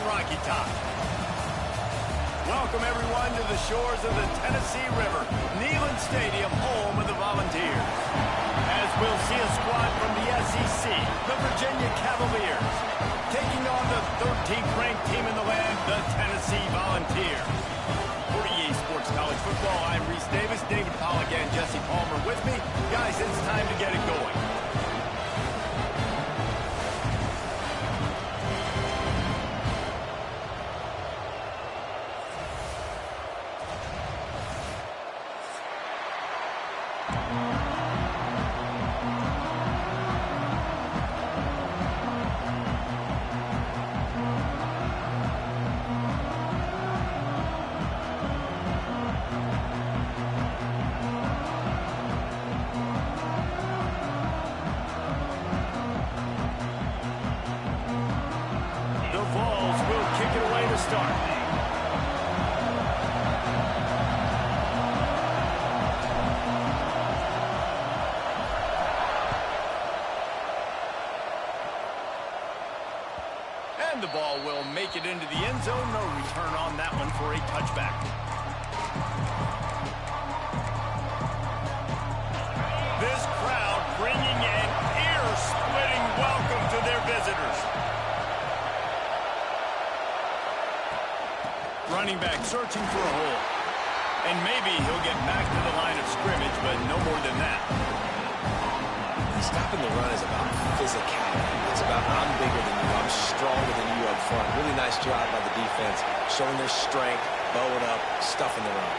Rocky Top. Welcome, everyone, to the shores of the Tennessee River, Neyland Stadium, home of the Volunteers. As we'll see a squad from the SEC, the Virginia Cavaliers, taking on the 13th ranked team in the land, the Tennessee Volunteers. For EA Sports College Football, I'm Reese Davis, David Pollack, and Jesse Palmer with me. Guys, it's time to get it going. And the ball will make it into the end zone. No return on that one for a touchback. This crowd bringing an ear-splitting welcome to their visitors. Running back searching for a hole. And maybe he'll get back to the line of scrimmage, but no more than that. Stopping the run is about physicality. It's about I'm bigger than you, I'm stronger than you up front. Really nice job by the defense, showing their strength, bowing up, stuffing the run.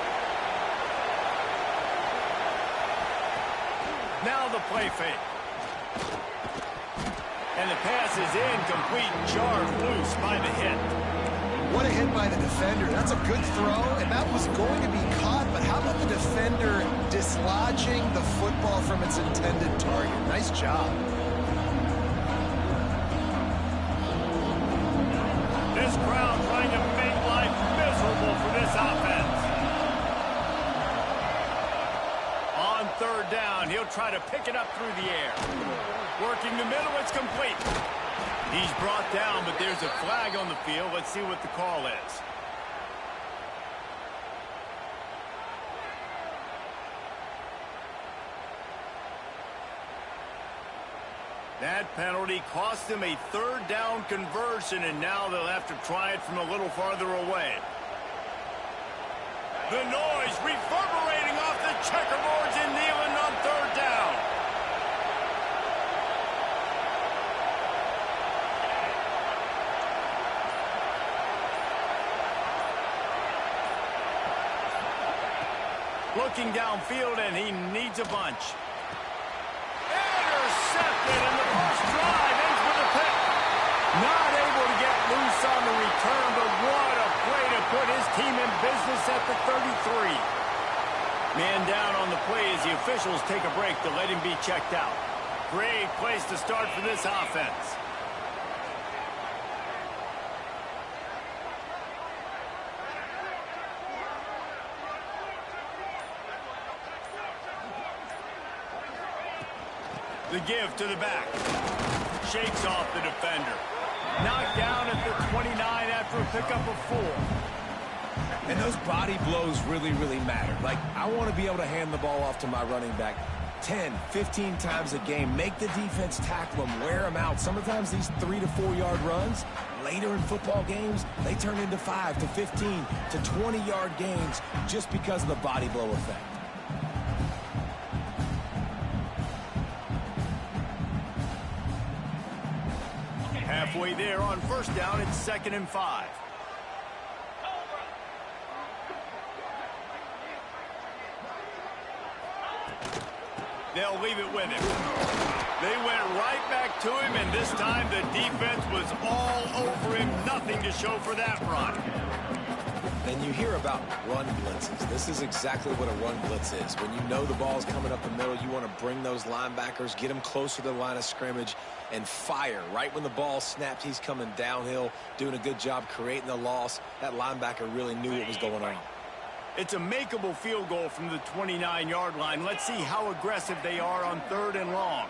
Now the play fake. And the pass is incomplete, jarred loose by the hit. What a hit by the defender. That's a good throw, and that was going to be caught, but how about the defender dislodging the football from its intended target? Nice job. This crowd trying to make life miserable for this offense. On third down, he'll try to pick it up through the air. Working the middle, it's complete. He's brought down, but there's a flag on the field. Let's see what the call is. That penalty cost them a third down conversion, and now they'll have to try it from a little farther away. The noise reverberating off the checkerboards in Neyland on third down. Looking downfield, and he needs a bunch. Intercepted, and the first drive ends with a pick. Not able to get loose on the return, but what a play to put his team in business at the 33. Man down on the play as the officials take a break to let him be checked out. Great place to start for this offense. The give to the back. Shakes off the defender. Knocked down at the 29 after a pickup of 4. And those body blows really, really matter. Like, I want to be able to hand the ball off to my running back 10, 15 times a game. Make the defense tackle them, wear them out. Sometimes these 3 to 4 yard runs, later in football games, they turn into 5 to 15 to 20 yard gains just because of the body blow effect. Halfway there on first down, it's 2nd and 5. They'll leave it with him. They went right back to him, and this time the defense was all over him. Nothing to show for that run. And you hear about run blitzes. This is exactly what a run blitz is. When you know the ball's coming up the middle, you want to bring those linebackers, get them closer to the line of scrimmage, and fire. Right when the ball snaps, he's coming downhill, doing a good job creating the loss. That linebacker really knew what was going on. It's a makeable field goal from the 29-yard line. Let's see how aggressive they are on 3rd and long.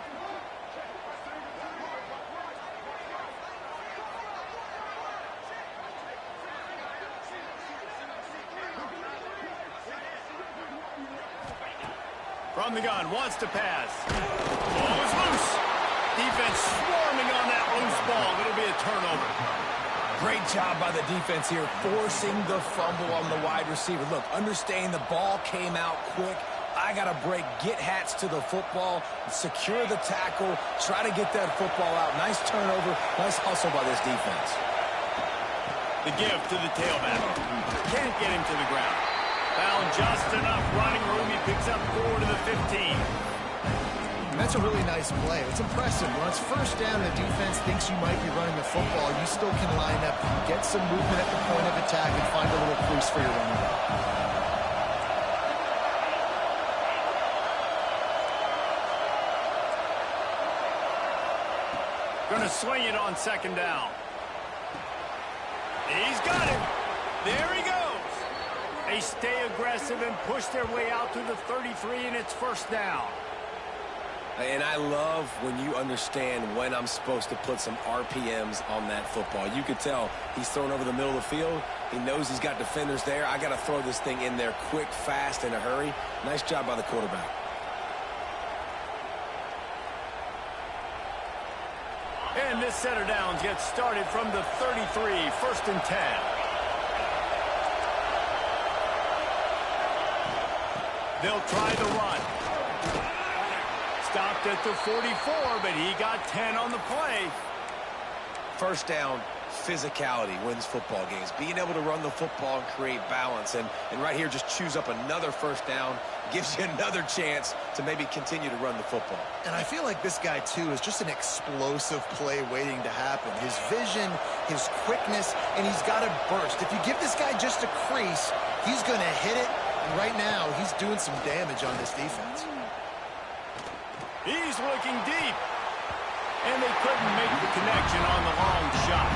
From the gun, wants to pass. Ball is loose. Defense swarming on that loose ball. It'll be a turnover. Great job by the defense here, forcing the fumble on the wide receiver. Look, understanding the ball came out quick. I got to break, get hats to the football, secure the tackle, try to get that football out. Nice turnover, nice hustle by this defense. The give to the tailback. Can't get him to the ground. Found just enough running room. He picks up 4 to the 15. And that's a really nice play. It's impressive. When it's first down, the defense thinks you might be running the football. You still can line up, get some movement at the point of attack, and find a little crease for your running back. Going to swing it on second down. He's got it. There he goes. They stay aggressive and push their way out to the 33, and it's first down. And I love when you understand when I'm supposed to put some RPMs on that football. You could tell he's thrown over the middle of the field. He knows he's got defenders there. I got to throw this thing in there quick, fast, in a hurry. Nice job by the quarterback. And this set of downs gets started from the 33, first and 10. They'll try the run. Stopped at the 44, but he got 10 on the play. First down, physicality wins football games. Being able to run the football and create balance. And right here, just choose up another first down. Gives you another chance to maybe continue to run the football. And I feel like this guy, too, is just an explosive play waiting to happen. His vision, his quickness, and he's got a burst. If you give this guy just a crease, he's going to hit it. And right now, he's doing some damage on this defense. He's looking deep. And they couldn't make the connection on the long shot.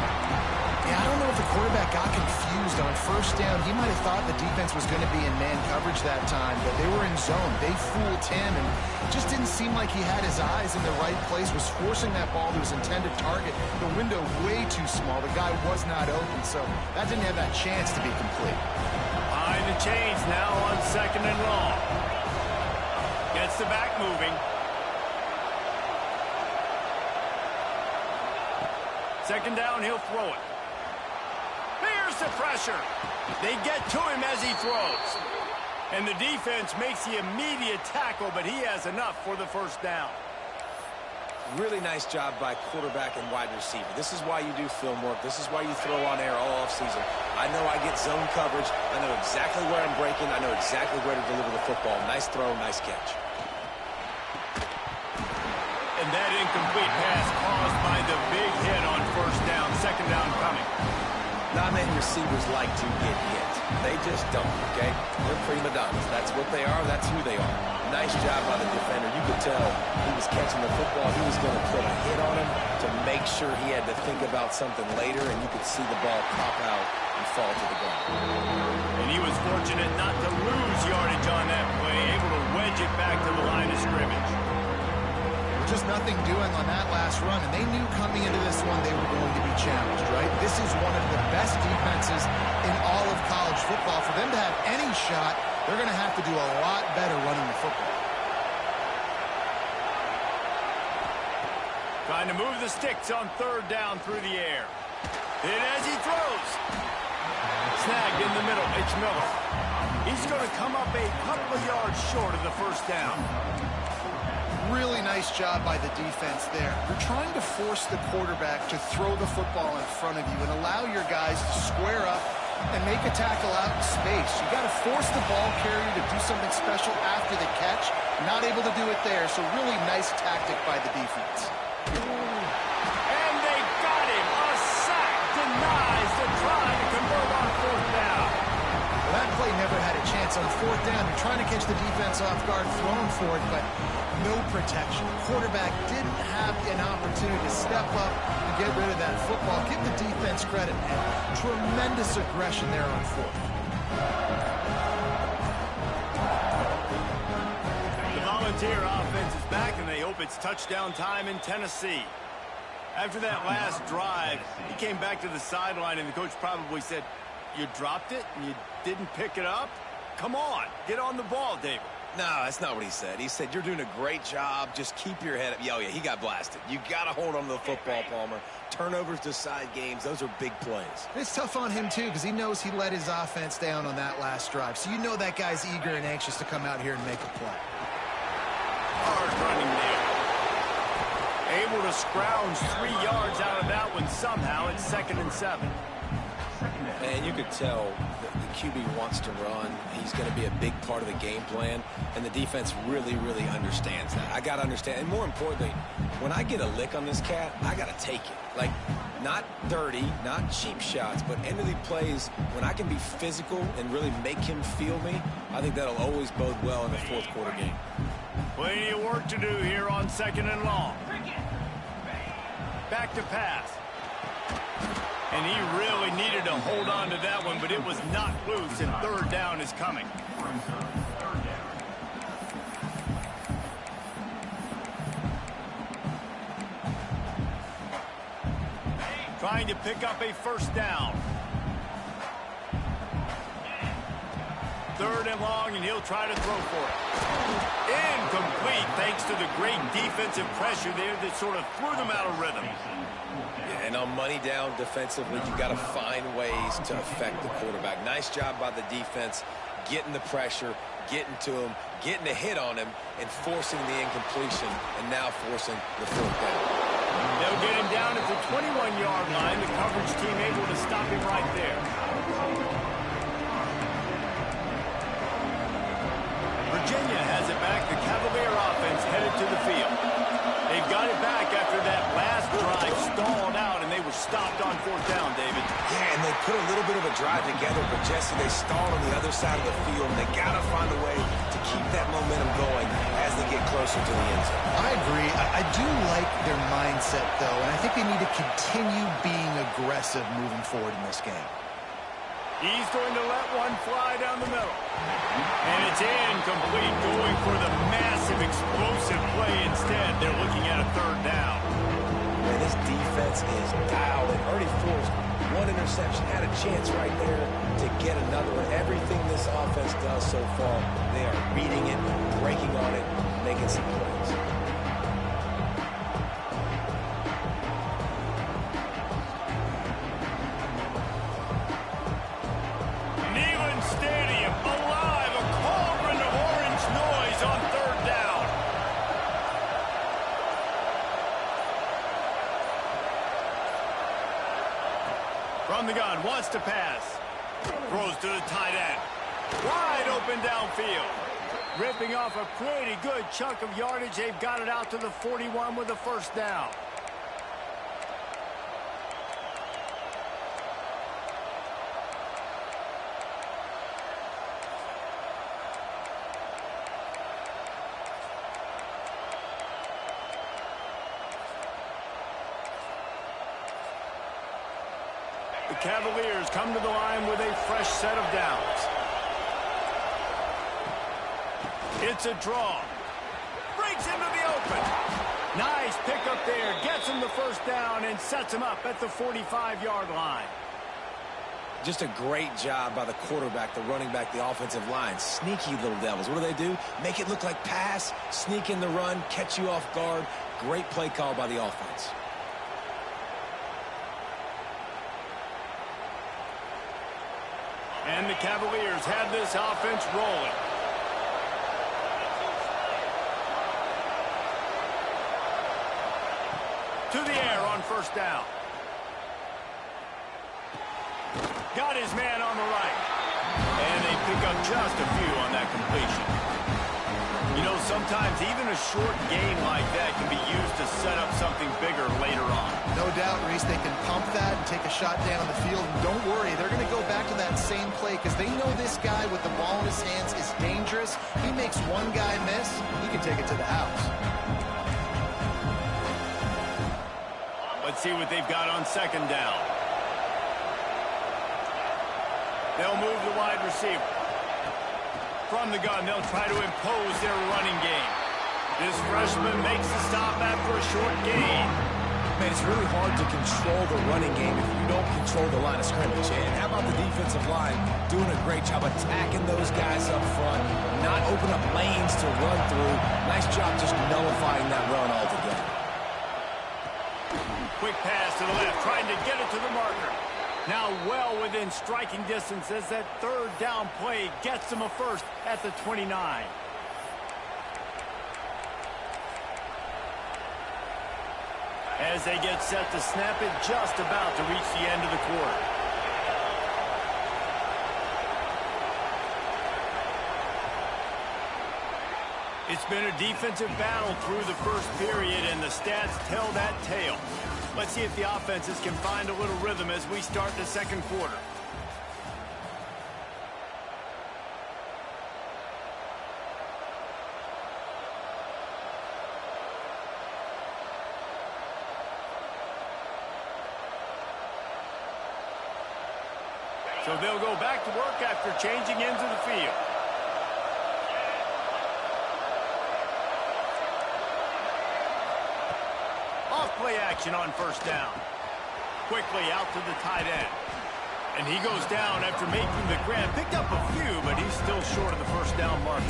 Yeah, I don't know if the quarterback got confused on first down. He might have thought the defense was going to be in man coverage that time, but they were in zone. They fooled him, and it just didn't seem like he had his eyes in the right place, was forcing that ball to his intended target. The window way too small. The guy was not open, so that didn't have that chance to be complete. Behind the chains now on second and long. Gets the back moving. Second down, he'll throw it. There's the pressure. They get to him as he throws. And the defense makes the immediate tackle, but he has enough for the first down. Really nice job by quarterback and wide receiver. This is why you do film work. This is why you throw on air all offseason. I know I get zone coverage. I know exactly where I'm breaking. I know exactly where to deliver the football. Nice throw, nice catch. And that incomplete pass caused by the big hit on first down. Second down coming. Not many receivers like to get hit. They just don't, okay? They're prima donnas. That's what they are. That's who they are. Nice job by the defender. You could tell he was catching the football. He was going to put a hit on him to make sure he had to think about something later, and you could see the ball pop out and fall to the ground. And he was fortunate not to lose yardage on that play, able to wedge it back to the line of scrimmage. Just nothing doing on that last run, and they knew coming into this one they were going to be challenged, right? This is one of the best defenses in all of college football. For them to have any shot, they're going to have to do a lot better running the football. Trying to move the sticks on third down through the air. And as he throws, snagged in the middle, it's Miller. He's going to come up a couple of yards short of the first down. Really nice job by the defense there. You're trying to force the quarterback to throw the football in front of you and allow your guys to square up and make a tackle out in space. You got to force the ball carrier to do something special after the catch. Not able to do it there, so really nice tactic by the defense. And they got him. A sack denies the try to convert on fourth down. Well, that play never had a chance on fourth down. You're trying to catch the defense off guard, throwing for it, but no protection. Quarterback didn't have an opportunity to step up and get rid of that football. Give the defense credit, man. Tremendous aggression there on fourth. The Volunteer offense is back, and they hope it's touchdown time in Tennessee. After that last drive, he came back to the sideline, and the coach probably said, "You dropped it and you didn't pick it up? Come on, get on the ball, David." No, that's not what he said. He said, you're doing a great job. Just keep your head up. Oh, yeah, he got blasted. You got to hold on to the football, Palmer. Turnovers decide games. Those are big plays. It's tough on him, too, because he knows he let his offense down on that last drive. So you know that guy's eager and anxious to come out here and make a play. Hard running there. Able to scrounge 3 yards out of that one somehow. It's 2nd and 7. And you could tell the QB wants to run. He's going to be a big part of the game plan, and the defense really, really understands that. I got to understand, and more importantly, when I get a lick on this cat, I got to take it. Like, not dirty, not cheap shots, but end of the plays, when I can be physical and really make him feel me, I think that'll always bode well in the fourth quarter game. Plenty of work to do here on 2nd and long. Back to pass. And he really needed to hold on to that one, but it was not loose, and 3rd down is coming. Trying to pick up a 1st down. 3rd and long, and he'll try to throw for it. Incomplete, thanks to the great defensive pressure there that sort of threw them out of rhythm. Yeah, and on money down defensively, you got to find ways to affect the quarterback. Nice job by the defense, getting the pressure, getting to him, getting a hit on him, and forcing the incompletion, and now forcing the 4th down. They'll get him down at the 21-yard line. The coverage team able to stop him right there. Virginia has it back. The Cavalier offense headed to the field. They've got it back after that last drive stalled out, and they were stopped on 4th down, David. Yeah, and they put a little bit of a drive together, but Jesse, they stalled on the other side of the field, and they got to find a way to keep that momentum going as they get closer to the end zone. I agree. I do like their mindset, though, and I think they need to continue being aggressive moving forward in this game. He's going to let one fly down the middle. And it's incomplete, going for the massive explosive play instead. They're looking at a 3rd down. Man, this defense is dialed and already forced one interception. Had a chance right there to get another one. Everything this offense does so far, they are reading it, breaking on it, making some plays. Stadium alive, a cauldron of orange noise on 3rd down. From the gun, wants to pass. Throws to the tight end. Wide open downfield. Ripping off a pretty good chunk of yardage. They've got it out to the 41 with a 1st down. The Cavaliers come to the line with a fresh set of downs. It's a draw. Breaks into the open. Nice pickup there. Gets him the 1st down and sets him up at the 45-yard line. Just a great job by the quarterback, the running back, the offensive line. Sneaky little devils. What do? Make it look like pass, sneak in the run, catch you off guard. Great play call by the offense. And the Cavaliers have this offense rolling. To the air on 1st down. Got his man on the right. And they pick up just a few on that completion. You know, sometimes even a short gain like that can be used to set up something bigger later on. No doubt, Reese, they can pump that and take a shot down the field. And don't worry, they're going to go back to that same play because they know this guy with the ball in his hands is dangerous. He makes one guy miss, he can take it to the house. Let's see what they've got on 2nd down. They'll move the wide receiver. From the gun, they'll try to impose their running game. This freshman makes the stop after a short gain. Man, it's really hard to control the running game if you don't control the line of scrimmage. And how about the defensive line doing a great job attacking those guys up front, not open up lanes to run through. Nice job just nullifying that run altogether. Quick pass to the left, trying to get it to the marker. Now well within striking distance as that third down play gets them a first at the 29. As they get set to snap it, just about to reach the end of the quarter. It's been a defensive battle through the first period, and the stats tell that tale. Let's see if the offenses can find a little rhythm as we start the second quarter. So they'll go back to work after changing into the field. Off-play action on first down. Quickly out to the tight end. And he goes down after making the grab. Picked up a few, but he's still short of the first down marker.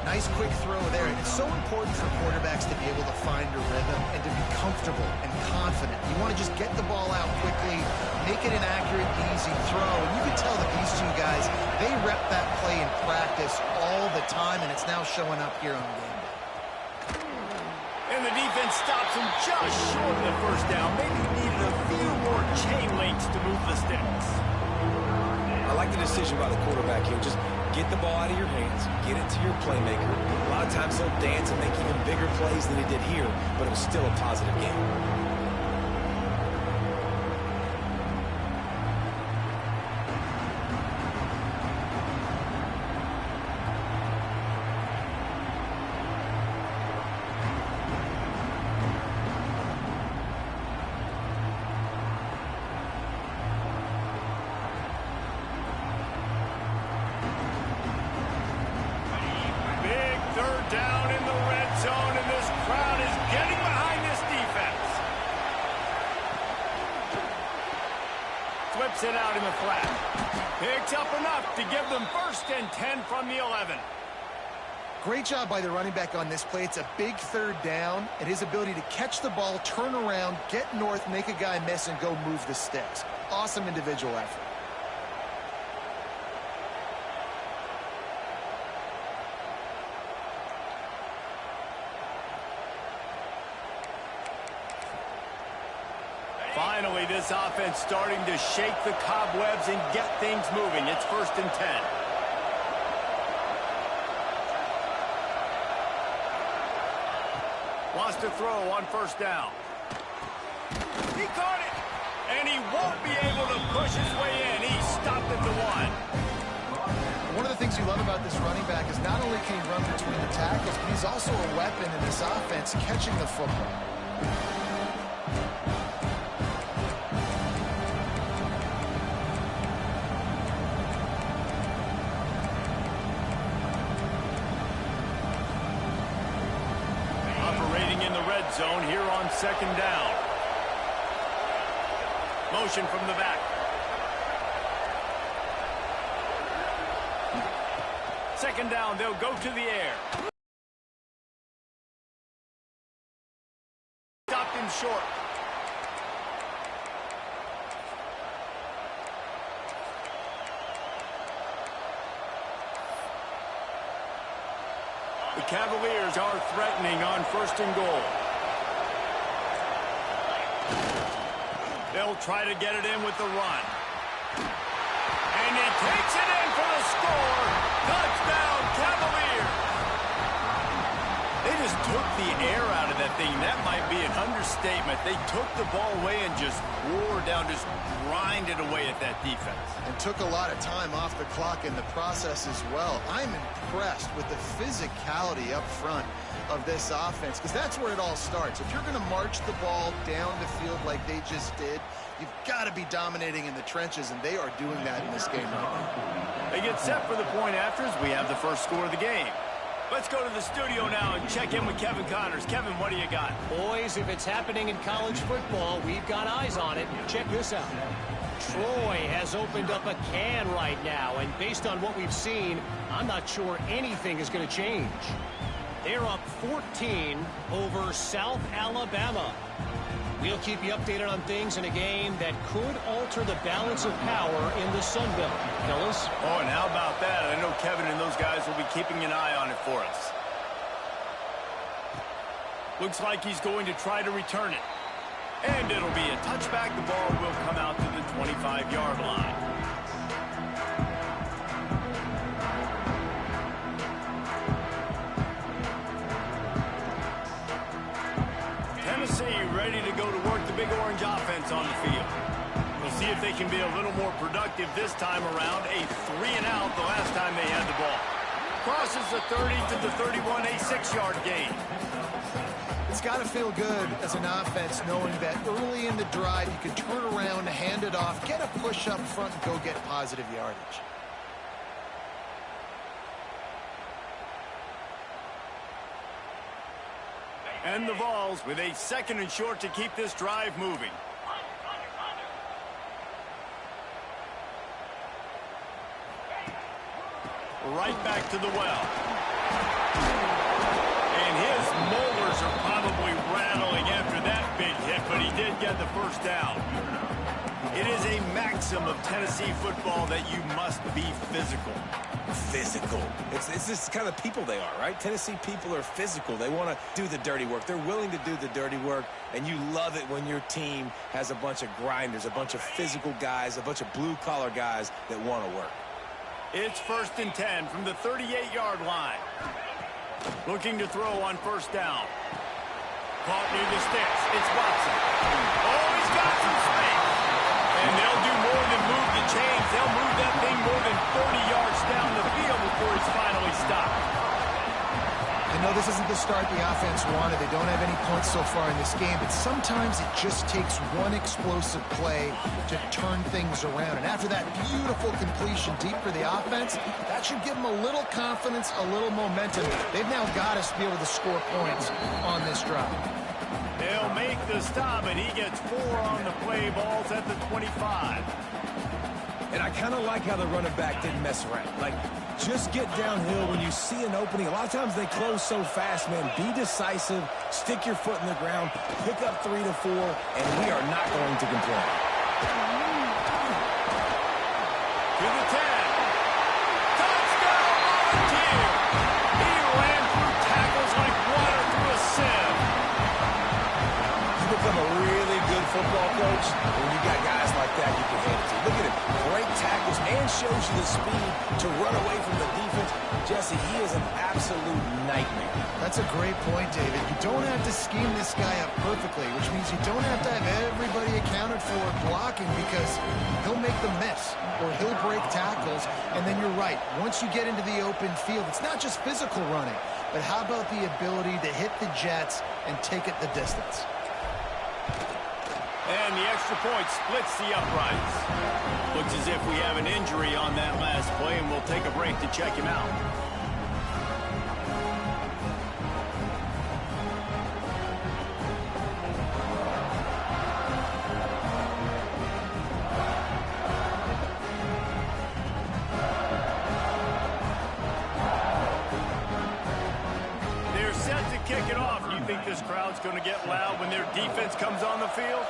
Nice quick throw there. And it's so important for quarterbacks to be able to find a rhythm and to be comfortable and confident. You want to just get the ball out quickly, make it an accurate, easy throw. And you can tell that these two guys, they rep that play in practice all the time, and it's now showing up here on game day. And the defense stops him just short of the first down. Maybe needed a few more chain links to move the sticks. I like the decision by the quarterback here. Just get the ball out of your hands, get it to your playmaker. A lot of times he'll dance and make even bigger plays than he did here, but it was still a positive game. Down in the red zone, and this crowd is getting behind this defense. Flips it out in the flat. Picks up enough to give them 1st and 10 from the 11. Great job by the running back on this play. It's a big third down, and his ability to catch the ball, turn around, get north, make a guy miss, and go move the sticks. Awesome individual effort. Finally, this offense starting to shake the cobwebs and get things moving. It's 1st and 10. Wants to throw on first down. He caught it, and he won't be able to push his way in. He stopped at the 1. One of the things you love about this running back is not only can he run between the tackles, but he's also a weapon in this offense catching the football. Zone here on 2nd down. Motion from the back. 2nd down, they'll go to the air. Stopped him short. The Cavaliers are threatening on 1st and goal. They'll try to get it in with the run. And he takes it in for the score. Touchdown, Cavaliers. They just took the air out of that thing. That might be an understatement. They took the ball away and just wore down, just grinded away at that defense. And took a lot of time off the clock in the process as well. I'm impressed with the physicality up front of this offense, because that's where it all starts. If you're going to march the ball down the field like they just did, you've got to be dominating in the trenches, and they are doing that in this game right now. They get set for the point afters. We have the first score of the game. Let's go to the studio now and check in with Kevin Connors. Kevin, what do you got? Boys, if it's happening in college football, we've got eyes on it. Check this out. Troy has opened up a can right now, and based on what we've seen, I'm not sure anything is going to change. They're up 14 over South Alabama. We'll keep you updated on things in a game that could alter the balance of power in the Sun Belt. Fellas? Oh, and how about that? I know Kevin and those guys will be keeping an eye on it for us. Looks like he's going to try to return it. And it'll be a touchback. The ball will come out to the 25-yard line. Tennessee ready to go to work the Big Orange offense on the field. We'll see if they can be a little more productive this time around. A 3-and-out the last time they had the ball. Crosses the 30 to the 31, a 6-yard gain. It's got to feel good as an offense knowing that early in the drive you can turn around, hand it off, get a push up front, and go get positive yardage. And the Vols with a 2nd and short to keep this drive moving. Right back to the well. And his molars are probably rattling after that big hit, but he did get the first down. It is a maxim of Tennessee football that you must be physical. Physical. It's this kind of people they are, right? Tennessee people are physical. They want to do the dirty work. They're willing to do the dirty work, and you love it when your team has a bunch of grinders, a bunch of physical guys, a bunch of blue-collar guys that want to work. It's 1st and 10 from the 38-yard line. Looking to throw on 1st down. Caught near the sticks. It's Watson. Oh, he's got some space. And they'll do more than move the chains. They'll move that thing more than 30 yards down the field before he's finally stopped. I know this isn't the start the offense wanted. They don't have any points so far in this game, but sometimes it just takes one explosive play to turn things around. And after that beautiful completion deep for the offense, that should give them a little confidence, a little momentum. They've now got us to be able to score points on this drive. They'll make the stop, and he gets 4 on the play. Balls at the 25. And I kind of like how the running back didn't mess around. Like, just get downhill when you see an opening. A lot of times they close so fast, man. Be decisive, stick your foot in the ground, pick up 3 to 4, and we are not going to complain. To the 10. Touchdown, Volunteer! He ran through tackles like water through a sieve. You become a really good football coach when you got guys like that you can hand it to. Look at him. Great tackles and shows you the speed to run away from the defense. Jesse, he is an absolute nightmare. That's a great point, David. You don't have to scheme this guy up perfectly, which means you don't have to have everybody accounted for blocking because he'll make them miss or he'll break tackles. And then you're right. Once you get into the open field, it's not just physical running, but how about the ability to hit the jets and take it the distance? And the extra point splits the uprights. Looks as if we have an injury on that last play, and we'll take a break to check him out. They're set to kick it off. Do you think this crowd's going to get loud when their defense comes on the field?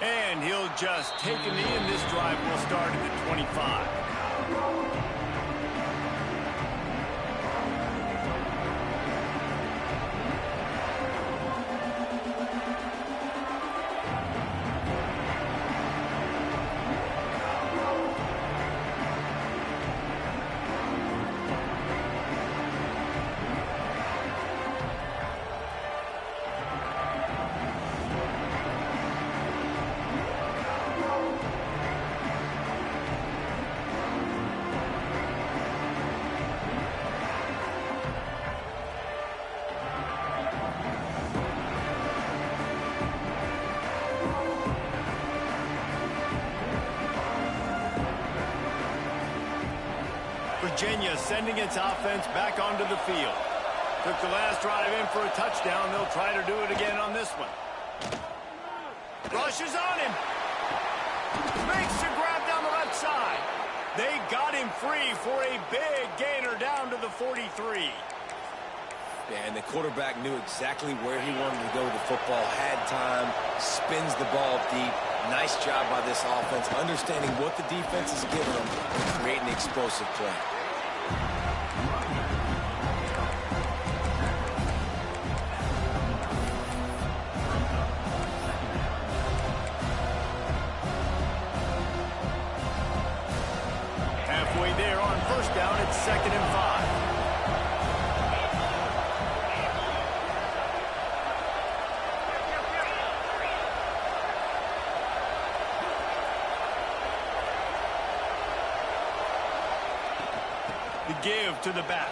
And he'll just take a knee, and this drive will start at the 25. Virginia sending its offense back onto the field. Took the last drive in for a touchdown. They'll try to do it again on this one. Rushes on him. Makes the grab down the left side. They got him free for a big gainer down to the 43. Yeah, and the quarterback knew exactly where he wanted to go with the football, had time, spins the ball deep. Nice job by this offense, understanding what the defense is giving them and creating the explosive play. Halfway there on first down, it's 2nd and 5. Give to the back.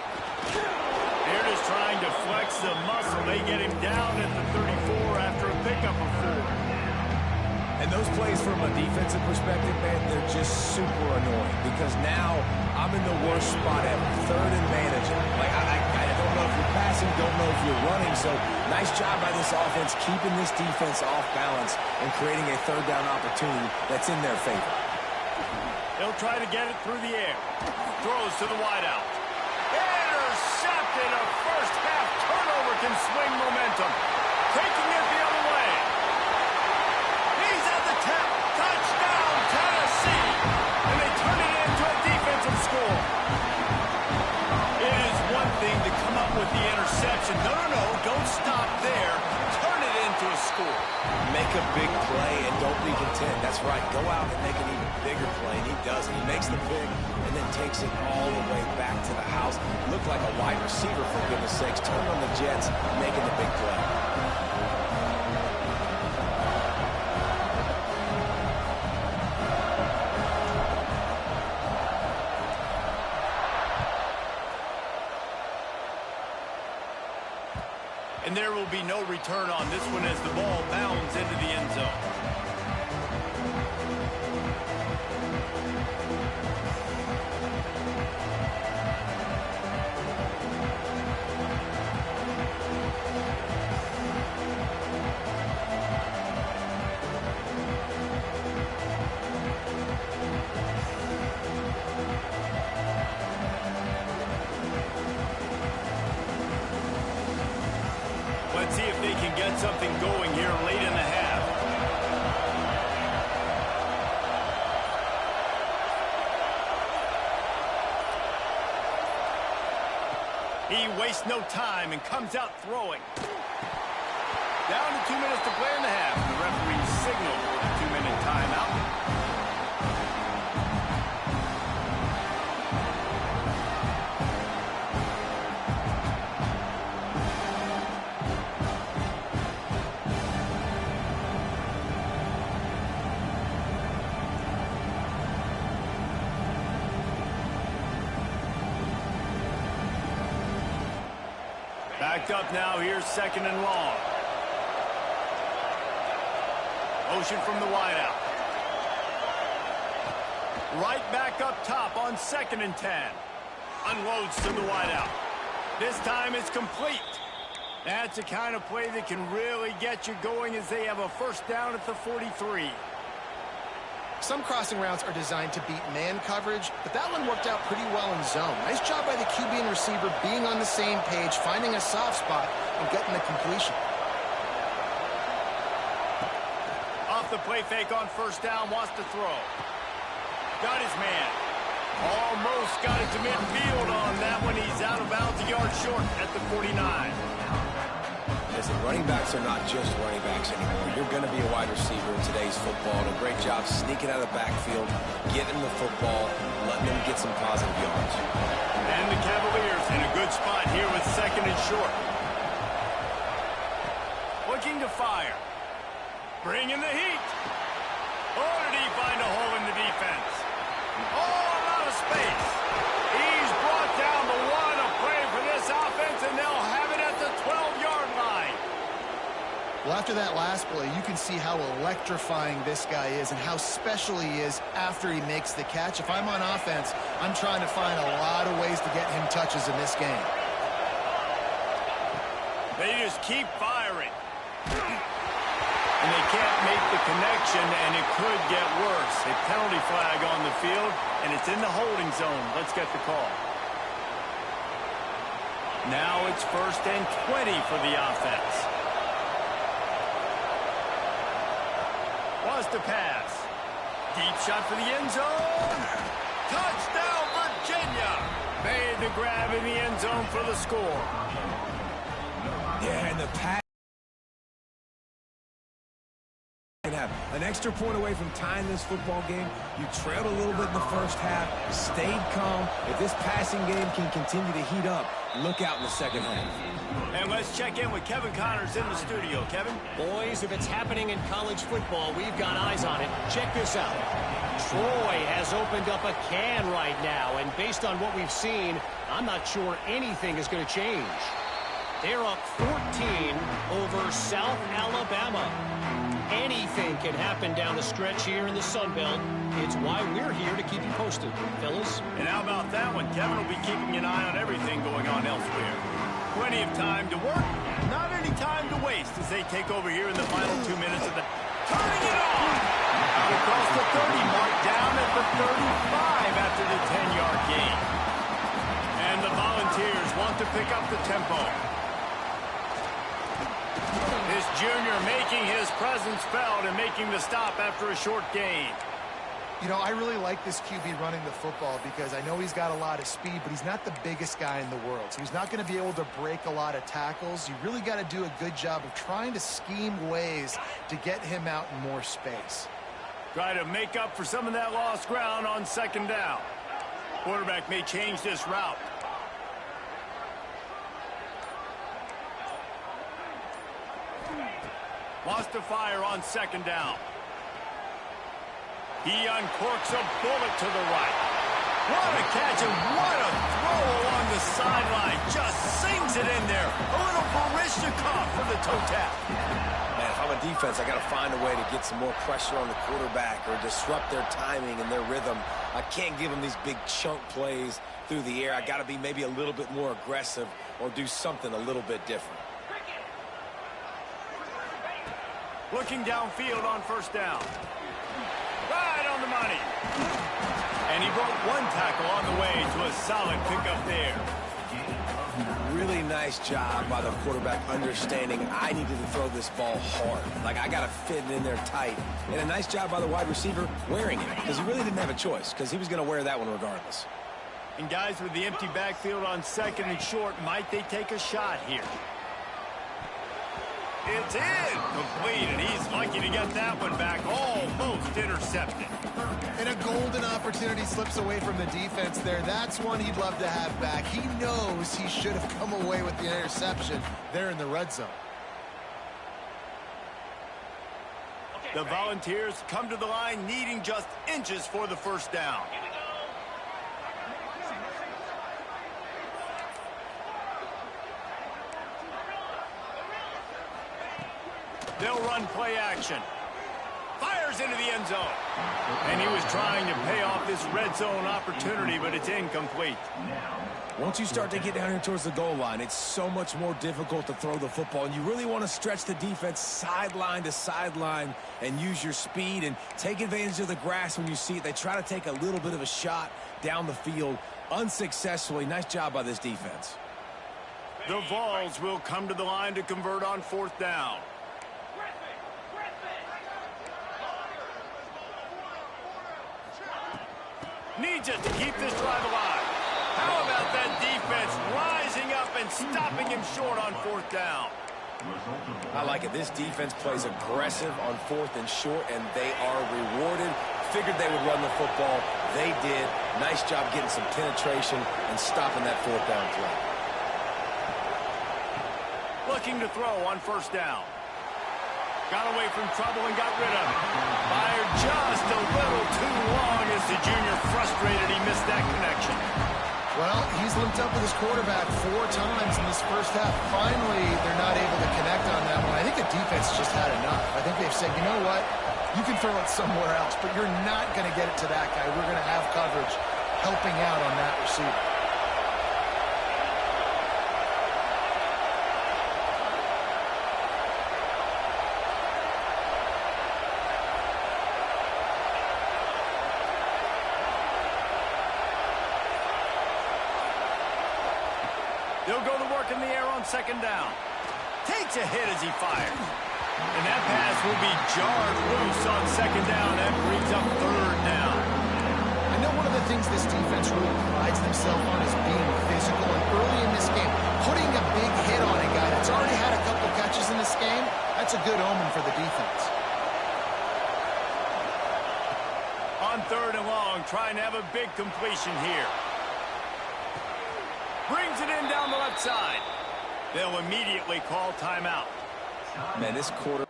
They're just trying to flex the muscle. They get him down at the 34 after a pickup of 4. And those plays from a defensive perspective, man, they're just super annoying because now I'm in the worst spot ever. 3rd and managing. Like, I don't know if you're passing, don't know if you're running. So nice job by this offense keeping this defense off balance and creating a 3rd down opportunity that's in their favor. They'll try to get it through the air. Throws to the wideout. Intercepted. A first-half turnover can swing momentum. Taking it the other way. He's at the tip. Touchdown, Tennessee. And they turn it into a defensive score. It is one thing to come up with the interception. No, don't stop there. Turn it into a score. Make a big play and don't be content. That's right. Go out and make an even bigger play. And he does it. He makes the pick and then takes it all the way back to the house. Looked like a wide receiver, for goodness sakes. Turned on the Jets, making the big play. And there will be no return on this one as the ball bounds into the end zone. Let's see if they can get something going here late in the half. He wastes no time and comes out throwing. Down to 2 minutes to play in the half. The referee signaled for a 2-minute timeout. Backed up now, here's 2nd and long. Motion from the wideout. Right back up top on 2nd and 10. Unloads to the wideout. This time it's complete. That's the kind of play that can really get you going as they have a first down at the 43. Some crossing routes are designed to beat man coverage, but that one worked out pretty well in zone. Nice job by the QB and receiver being on the same page, finding a soft spot, and getting the completion. Off the play fake on first down, wants to throw. Got his man. Almost got it to midfield on that one. He's out of bounds, a yard short at the 49. Listen, running backs are not just running backs anymore. You're going to be a wide receiver in today's football. And a great job sneaking out of the backfield, getting the football, letting them get some positive yards. And the Cavaliers in a good spot here with 2nd and short. Looking to fire. Bringing the heat. Oh, did he find a hole in the defense? Oh, a lot of space. He's brought down the one, a play for this offense, and they'll have it at the 12-yard line. Well, after that last play, you can see how electrifying this guy is and how special he is after he makes the catch. If I'm on offense, I'm trying to find a lot of ways to get him touches in this game. They just keep firing. And they can't make the connection, and it could get worse. A penalty flag on the field, and it's in the holding zone. Let's get the call. Now it's 1st and 20 for the offense. Wants to pass. Deep shot for the end zone. Touchdown, Virginia. Made the grab in the end zone for the score. Yeah, and the pass. Have an extra point away from tying this football game. You trailed a little bit in the first half, stayed calm. If this passing game can continue to heat up, look out in the second half. And let's check in with Kevin Connors in the studio. Kevin? Boys, if it's happening in college football, we've got eyes on it. Check this out. Troy has opened up a can right now, and based on what we've seen, I'm not sure anything is going to change. They're up 14 over South Alabama. Anything can happen down the stretch here in the Sun Belt. It's why we're here to keep you posted, fellas. And how about that one? Kevin will be keeping an eye on everything going on elsewhere. Plenty of time to work, not any time to waste as they take over here in the final 2 minutes of the... Turning it on! Out across the 30 mark, down at the 35 after the 10-yard gain. And the Volunteers want to pick up the tempo. This junior making his presence felt and making the stop after a short gain. You know, I really like this QB running the football because I know he's got a lot of speed, but he's not the biggest guy in the world. So he's not going to be able to break a lot of tackles. You really got to do a good job of trying to scheme ways to get him out in more space. Try to make up for some of that lost ground on 2nd down. Quarterback may change this route. Wants to fire on 2nd down. He uncorks a bullet to the right. What a catch and what a throw along the sideline. Just sings it in there. A little Barishnikov for the toe tap. Man, if I'm a defense, I got to find a way to get some more pressure on the quarterback or disrupt their timing and their rhythm. I can't give them these big chunk plays through the air. I got to be maybe a little bit more aggressive or do something a little bit different. Looking downfield on 1st down. Right on the money. And he broke one tackle on the way to a solid pickup there. Really nice job by the quarterback understanding I needed to throw this ball hard. Like, I got to fit it in there tight. And a nice job by the wide receiver wearing it because he really didn't have a choice because he was going to wear that one regardless. And guys with the empty backfield on 2nd and short, might they take a shot here? It's incomplete, and he's lucky to get that one back, almost intercepted. And a golden opportunity slips away from the defense there. That's one he'd love to have back. He knows he should have come away with the interception there in the red zone. The Volunteers come to the line needing just inches for the 1st down. They'll run play action. Fires into the end zone. And he was trying to pay off this red zone opportunity, but it's incomplete. Once you start to get down here towards the goal line, it's so much more difficult to throw the football. And you really want to stretch the defense sideline to sideline and use your speed and take advantage of the grass when you see it. They try to take a little bit of a shot down the field unsuccessfully. Nice job by this defense. The Vols will come to the line to convert on 4th down. Needs it to keep this drive alive. How about that defense rising up and stopping him short on 4th down? I like it. This defense plays aggressive on 4th and short, and they are rewarded. Figured they would run the football. They did. Nice job getting some penetration and stopping that 4th down play. Looking to throw on 1st down. Got away from trouble and got rid of it. Fired just a little too long as the junior frustrated he missed that connection. Well, he's linked up with his quarterback 4 times in this first half. Finally, they're not able to connect on that one. I think the defense just had enough. I think they've said, you know what? You can throw it somewhere else, but you're not going to get it to that guy. We're going to have coverage helping out on that receiver. He'll go to work in the air on second down. Takes a hit as he fires. And that pass will be jarred loose on second down. That brings up third down. I know one of the things this defense really prides themselves on is being physical. And early in this game, putting a big hit on a guy that's already had a couple catches in this game, that's a good omen for the defense. On third and long, trying to have a big completion here. Brings it in down the left side. They'll immediately call timeout. Man, this quarter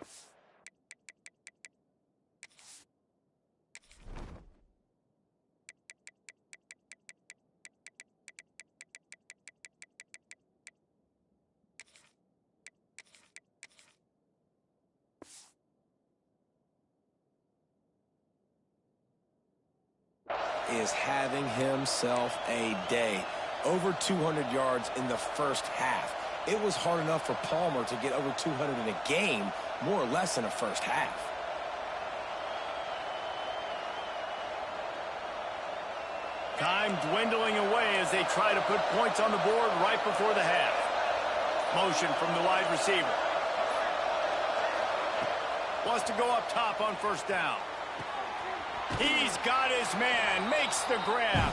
is having himself a day. Over 200 yards in the first half. It was hard enough for Palmer to get over 200 in a game, more or less in a first half. Time dwindling away as they try to put points on the board right before the half. Motion from the wide receiver. Wants to go up top on first down. He's got his man, makes the grab.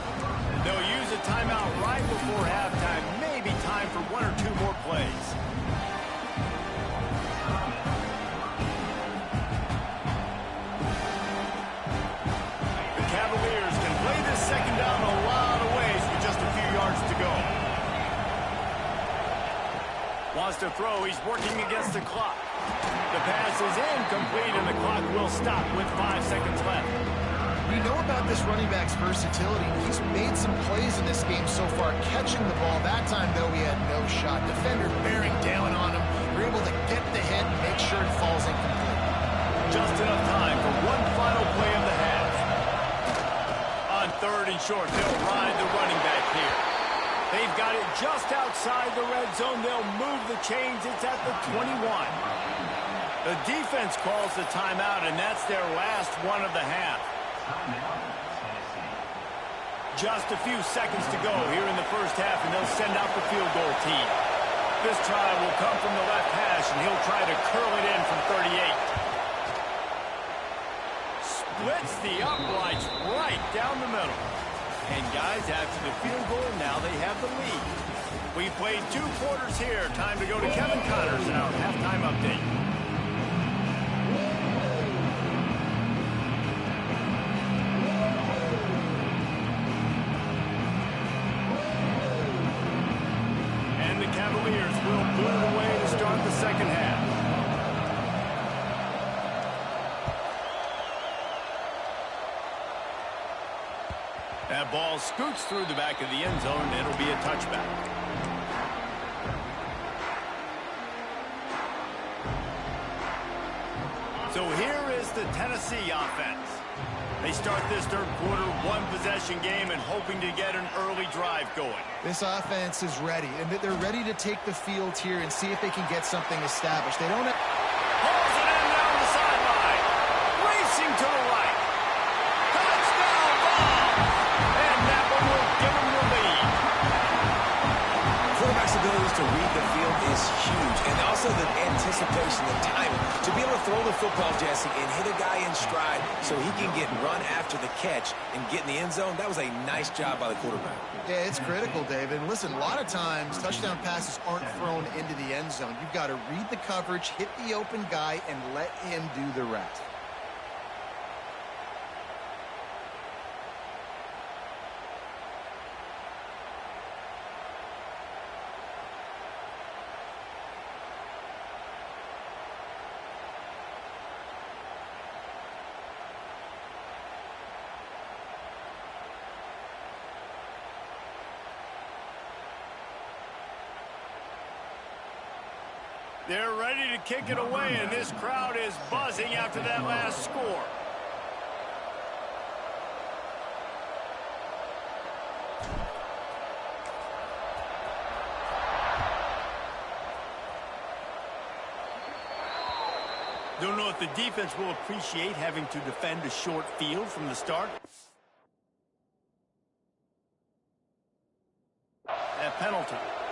They'll use a timeout right before halftime. Maybe time for 1 or 2 more plays. The Cavaliers can play this second down a lot of ways with just a few yards to go. Wants to throw. He's working against the clock. The pass is incomplete, and the clock will stop with 5 seconds left. We know about this running back's versatility. He's made some plays in this game so far, catching the ball. That time, though, he had no shot. Defender bearing down on him. They're able to get the hit and make sure it falls incomplete. Just enough time for one final play of the half. On third and short, they'll ride the running back here. They've got it just outside the red zone. They'll move the chains. It's at the 21. The defense calls the timeout, and that's their last one of the half. Just a few seconds to go here in the first half, and they'll send out the field goal team. This try will come from the left hash, and he'll try to curl it in from 38. Splits the uprights right down the middle. And guys, after the field goal, now they have the lead. We played 2 quarters here. Time to go to Kevin Connors in our halftime update. Cavaliers will boot it away to start the second half. That ball scoots through the back of the end zone, and it'll be a touchback. So here is the Tennessee offense. They start this third quarter, 1-possession game, and hoping to get an early drive going. This offense is ready, and they're ready to take the field here and see if they can get something established. They don't have... Pulls it in down the sideline. Racing to the right. Touchdown ball. And that one will give them the lead. Quarterback's abilities to read the field is huge, and also the anticipation, the timing. To be able to throw the football, Jesse, and hit a guy in stride so he can get run after the catch and get in the end zone, that was a nice job by the quarterback. Yeah, it's critical, David. And listen, a lot of times, touchdown passes aren't thrown into the end zone. You've got to read the coverage, hit the open guy, and let him do the rest. They're ready to kick it away, and this crowd is buzzing after that last score. Don't know if the defense will appreciate having to defend a short field from the start. That penalty.